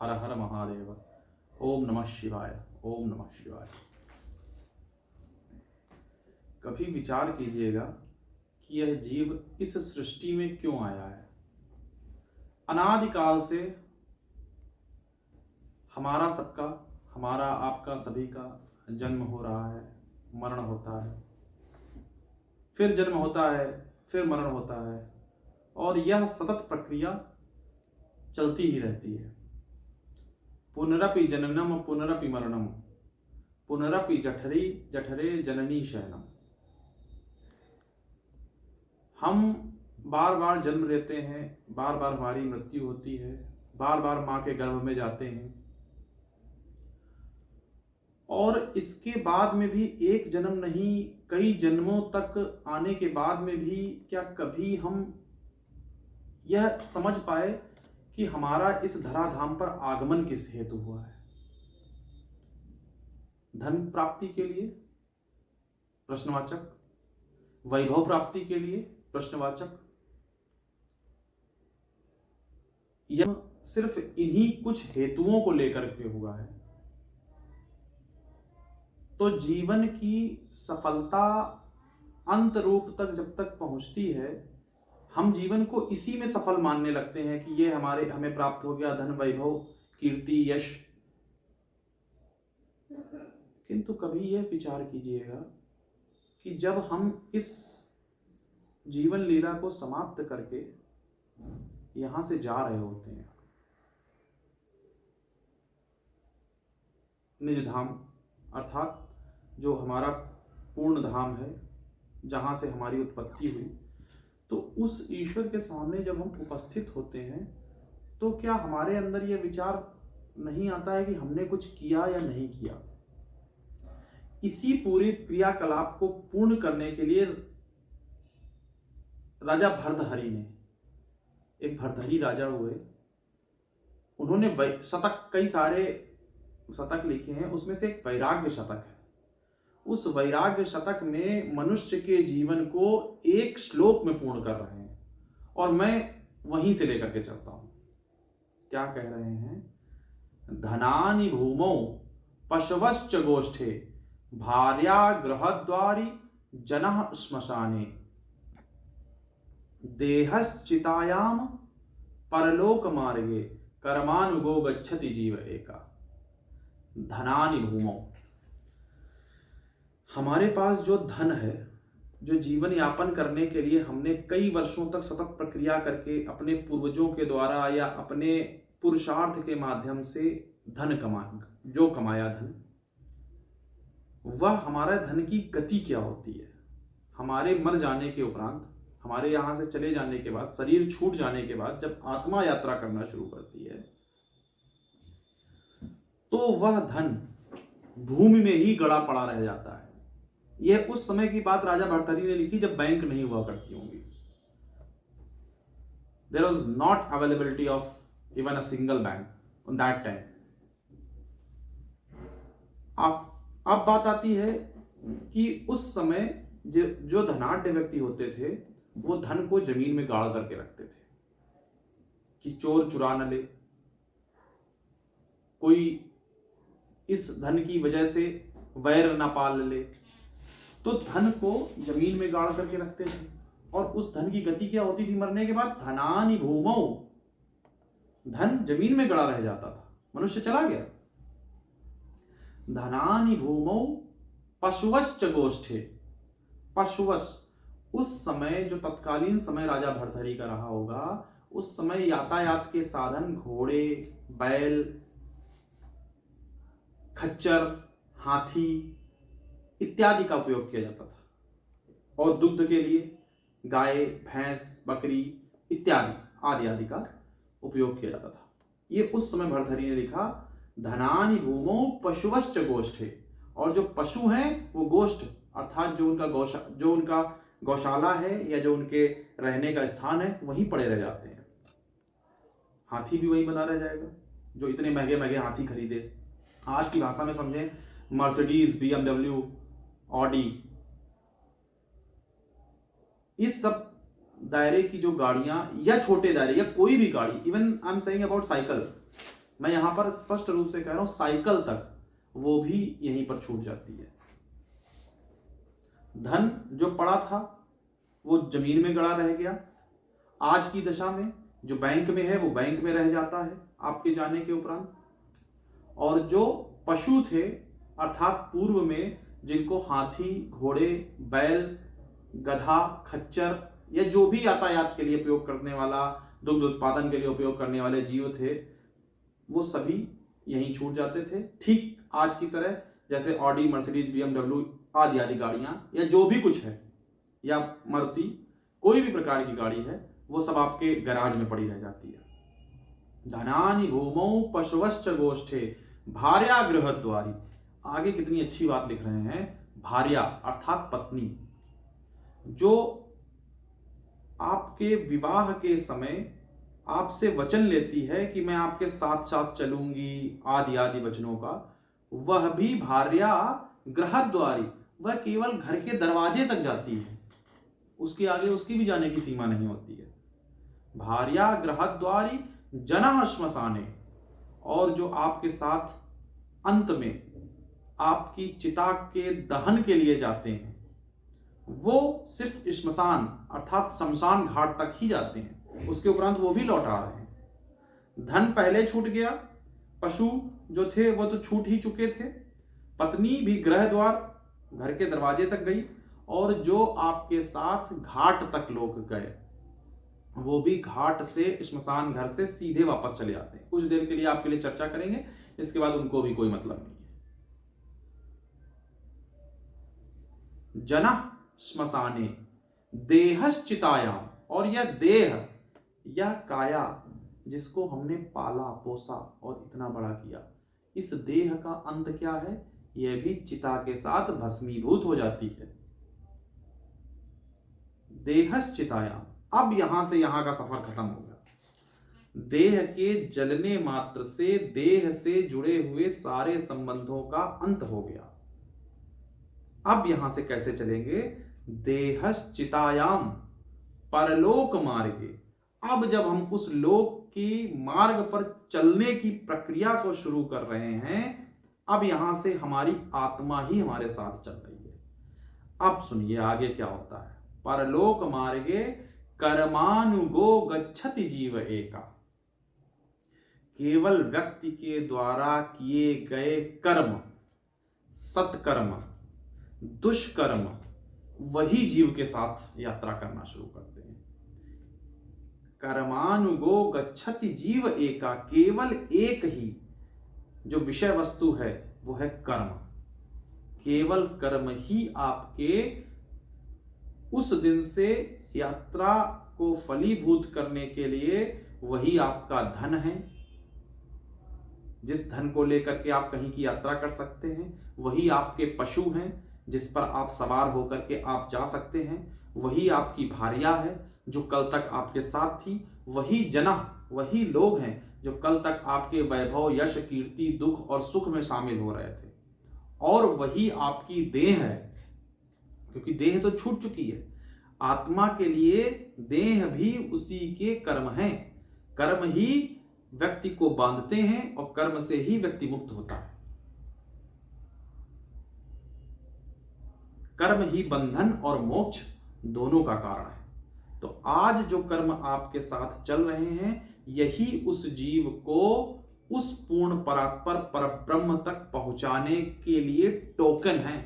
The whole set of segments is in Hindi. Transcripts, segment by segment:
हर हर महादेव। ओम नमः शिवाय। ओम नमः शिवाय। कभी विचार कीजिएगा कि यह जीव इस सृष्टि में क्यों आया है। अनादिकाल से हमारा सबका, हमारा आपका सभी का जन्म हो रहा है, मरण होता है, फिर जन्म होता है, फिर मरण होता है, और यह सतत प्रक्रिया चलती ही रहती है। पुनरपि जननम पुनरपि मरणम पुनरपि जठरे जठरे जननी शयनम। हम बार बार जन्म लेते हैं, बार बार हमारी मृत्यु होती है, बार बार मां के गर्भ में जाते हैं, और इसके बाद में भी एक जन्म नहीं, कई जन्मों तक आने के बाद में भी क्या कभी हम यह समझ पाए कि हमारा इस धराधाम पर आगमन किस हेतु हुआ है। धन प्राप्ति के लिए? प्रश्नवाचक। वैभव प्राप्ति के लिए? प्रश्नवाचक। यह सिर्फ इन्हीं कुछ हेतुओं को लेकर के हुआ है। तो जीवन की सफलता अंत रूप तक जब तक पहुंचती है, हम जीवन को इसी में सफल मानने लगते हैं कि ये हमें प्राप्त हो गया, धन, वैभव, कीर्ति, यश। किंतु कभी यह विचार कीजिएगा कि जब हम इस जीवन लीला को समाप्त करके यहां से जा रहे होते हैं निज धाम, अर्थात जो हमारा पूर्ण धाम है, जहां से हमारी उत्पत्ति हुई, तो उस ईश्वर के सामने जब हम उपस्थित होते हैं तो क्या हमारे अंदर यह विचार नहीं आता है कि हमने कुछ किया या नहीं किया। इसी पूरी क्रियाकलाप को पूर्ण करने के लिए राजा भर्तहरि ने, एक भर्तहरि राजा हुए, उन्होंने शतक, कई सारे शतक लिखे हैं, उसमें से एक वैराग्य शतक है। उस वैराग्य शतक में मनुष्य के जीवन को एक श्लोक में पूर्ण कर रहे हैं, और मैं वहीं से लेकर के चलता हूं। क्या कह रहे हैं? धनानि भूमौ पशवश्च गोष्ठे भार्या गृहद्वारी जनः श्मशाने देहश्चितायाम परलोक मार्गे कर्मानुगो गच्छति जीव एका। धनानि भूमौ, हमारे पास जो धन है, जो जीवन यापन करने के लिए हमने कई वर्षों तक सतत प्रक्रिया करके अपने पूर्वजों के द्वारा या अपने पुरुषार्थ के माध्यम से धन कमाया धन, वह हमारा धन की गति क्या होती है। हमारे मर जाने के उपरांत, हमारे यहां से चले जाने के बाद, शरीर छूट जाने के बाद जब आत्मा यात्रा करना शुरू करती है, तो वह धन भूमि में ही गड़ा पड़ा रह जाता है। यह उस समय की बात राजा भर्तहरि ने लिखी जब बैंक नहीं हुआ करती होंगी। There was not availability of even a single bank on that time. अब बात आती है कि उस समय जो धनाढ्य व्यक्ति होते थे, वो धन को जमीन में गाड़ करके रखते थे कि चोर चुरा न ले, कोई इस धन की वजह से वैर न पाल ले। तो धन को जमीन में गाड़ करके रखते थे, और उस धन की गति क्या होती थी मरने के बाद? धनानि भूमौ, धन जमीन में गड़ा रह जाता था, मनुष्य चला गया। धनानि भूमौ पशुवश्च गोष्ठे, पशुवश, उस समय जो तत्कालीन समय राजा भर्तहरि का रहा होगा, उस समय यातायात के साधन घोड़े, बैल, खच्चर, हाथी इत्यादि का उपयोग किया जाता था, और दुग्ध के लिए गाय, भैंस, बकरी इत्यादि आदि आदि का उपयोग किया जाता था। ये उस समय भर्तहरि ने लिखा, धनानि भूमौ पशुवश्च गोष्ठे, और जो पशु हैं वो गोष्ठ, अर्थात जो उनका गौशाला है या जो उनके रहने का स्थान है, वहीं पड़े रह जाते हैं। हाथी भी वहीं बना रह जाएगा, जो इतने महंगे महंगे हाथी खरीदे। आज की भाषा में समझें, मर्सिडीज, BMW, ऑडी, इस सब दायरे की जो गाड़ियां, या छोटे दायरे या कोई भी गाड़ी, even I am saying about cycle, मैं यहां पर स्पष्ट रूप से कह रहा हूं, साइकिल तक वो भी यहीं पर छूट जाती है। धन जो पड़ा था वो जमीन में गड़ा रह गया। आज की दशा में जो बैंक में है वो बैंक में रह जाता है आपके जाने के उपरांत। और जो पशु थे अर्थात पूर्व में जिनको हाथी, घोड़े, बैल, गधा, खच्चर या जो भी यातायात के लिए उपयोग करने वाला, दुग्ध उत्पादन के लिए उपयोग करने वाले जीव थे, वो सभी यहीं छूट जाते थे। ठीक आज की तरह जैसे ऑडी, मर्सिडीज, BMW आदि आदि गाड़ियां या जो भी कुछ है, या मारुति, कोई भी प्रकार की गाड़ी है, वो सब आपके गैराज में पड़ी रह जाती है। धनानि भूमौ पशवश्च गोष्ठे भार्या गृहद्वारी। आगे कितनी अच्छी बात लिख रहे हैं। भार्या अर्थात पत्नी, जो आपके विवाह के समय आपसे वचन लेती है कि मैं आपके साथ साथ चलूंगी आदि आदि वचनों का, वह भी भार्या गृहद्वारी, वह केवल घर के दरवाजे तक जाती है, उसके आगे उसकी भी जाने की सीमा नहीं होती है। भार्या गृहद्वारी जनः श्मशाने, और जो आपके साथ अंत में आपकी चिता के दहन के लिए जाते हैं वो सिर्फ श्मशान अर्थात शमशान घाट तक ही जाते हैं, उसके उपरांत वो भी लौट आ रहे हैं। धन पहले छूट गया, पशु जो थे वो तो छूट ही चुके थे, पत्नी भी गृह द्वार घर के दरवाजे तक गई, और जो आपके साथ घाट तक लोग गए वो भी घाट से श्मशान घर से सीधे वापस चले आते हैं। कुछ देर के लिए आपके लिए चर्चा करेंगे, इसके बाद उनको भी कोई मतलब नहीं है। जनः श्मशाने देहश्चितायाम, और यह देह, यह काया जिसको हमने पाला पोसा और इतना बड़ा किया, इस देह का अंत क्या है? यह भी चिता के साथ भस्मीभूत हो जाती है। देहश्चितायाम, अब यहां से यहां का सफर खत्म हो गया। देह के जलने मात्र से देह से जुड़े हुए सारे संबंधों का अंत हो गया। अब यहां से कैसे चलेंगे? देहश्चितायाम परलोक मार्गे, अब जब हम उस लोक की मार्ग पर चलने की प्रक्रिया को शुरू कर रहे हैं, अब यहां से हमारी आत्मा ही हमारे साथ चल रही है। अब सुनिए आगे क्या होता है। परलोक मार्गे कर्मानुगो गच्छति जीव एका, केवल व्यक्ति के द्वारा किए गए कर्म, सत्कर्म, दुष्कर्म, वही जीव के साथ यात्रा करना शुरू करते हैं। कर्मानुगो गच्छति जीव एका, केवल एक ही जो विषय वस्तु है वो है कर्म। केवल कर्म ही आपके उस दिन से यात्रा को फलीभूत करने के लिए, वही आपका धन है। जिस धन को लेकर के आप कहीं की यात्रा कर सकते हैं, वही आपके पशु हैं जिस पर आप सवार होकर के आप जा सकते हैं, वही आपकी भार्या है जो कल तक आपके साथ थी, वही जना, वही लोग हैं जो कल तक आपके वैभव, यश, कीर्ति, दुख और सुख में शामिल हो रहे थे, और वही आपकी देह है, क्योंकि देह तो छूट चुकी है। आत्मा के लिए देह भी उसी के कर्म हैं। कर्म ही व्यक्ति को बांधते हैं और कर्म से ही व्यक्ति मुक्त होता है। कर्म ही बंधन और मोक्ष दोनों का कारण है। तो आज जो कर्म आपके साथ चल रहे हैं, यही उस जीव को उस पूर्ण परात्पर परब्रह्म तक पहुंचाने के लिए टोकन है।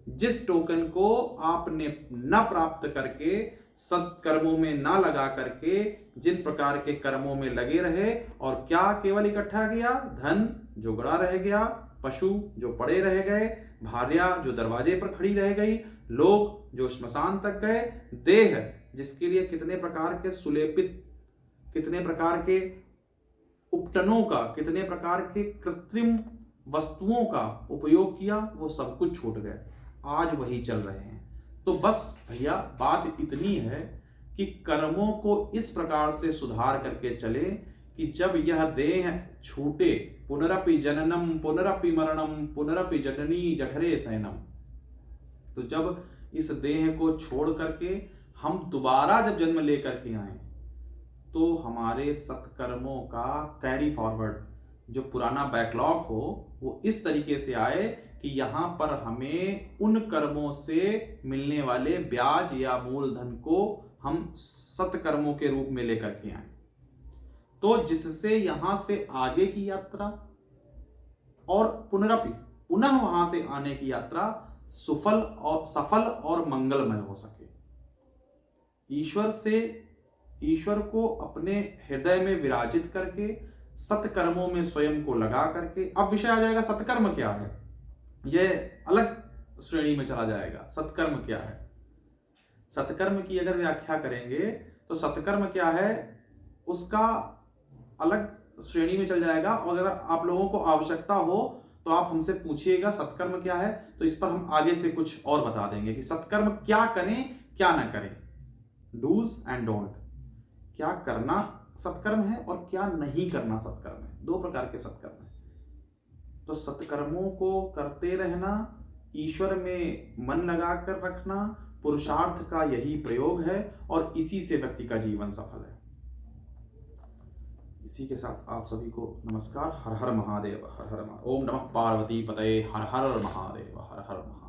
जिस टोकन को आपने न प्राप्त करके, सत्कर्मों में ना लगा करके, जिन प्रकार के कर्मों में लगे रहे, और क्या केवल इकट्ठा किया? धन जो गड़ा रह गया, पशु जो पड़े रह गए, भार्या जो दरवाजे पर खड़ी रह गई, लोग जो श्मशान तक गए, देह जिसके लिए कितने प्रकार के सुलेपित, कितने प्रकार के उपटनों का, कितने प्रकार के कृत्रिम वस्तुओं का उपयोग किया, वो सब कुछ छूट गए। आज वही चल रहे हैं। तो बस भैया बात इतनी है कि कर्मों को इस प्रकार से सुधार करके चले कि जब यह देह छूटे, पुनरपि जननम पुनरपि मरणम पुनरपि जननी जठरे शयनम, तो जब इस देह को छोड़ करके हम दोबारा जब जन्म लेकर के आए, तो हमारे सत्कर्मों का कैरी फॉरवर्ड, जो पुराना बैकलॉग हो, वो इस तरीके से आए कि यहाँ पर हमें उन कर्मों से मिलने वाले ब्याज या मूलधन को हम सत्कर्मों के रूप में लेकर के आए, तो जिससे यहां से आगे की यात्रा और पुनरपि पुनः वहां से आने की यात्रा सफल और मंगलमय हो सके। ईश्वर को अपने हृदय में विराजित करके सत्कर्मों में स्वयं को लगा करके, अब विषय आ जाएगा सत्कर्म क्या है, यह अलग श्रेणी में चला जाएगा। सत्कर्म क्या है, सत्कर्म की अगर व्याख्या करेंगे तो सत्कर्म क्या है उसका अलग श्रेणी में चल जाएगा। और अगर आप लोगों को आवश्यकता हो तो आप हमसे पूछिएगा सत्कर्म क्या है, तो इस पर हम आगे से कुछ और बता देंगे कि सत्कर्म क्या करें क्या ना करें, डूज एंड डोंट, क्या करना सत्कर्म है और क्या नहीं करना सत्कर्म है। दो प्रकार के सत्कर्म है। तो सत्कर्मों को करते रहना, ईश्वर में मन लगाकर रखना, पुरुषार्थ का यही प्रयोग है और इसी से व्यक्ति का जीवन सफल है। इसी के साथ आप सभी को नमस्कार। हर हर महादेव, हर हर महादेव। ओम नमः पार्वती पतये, हर हर महादेव, हर हर महादेव।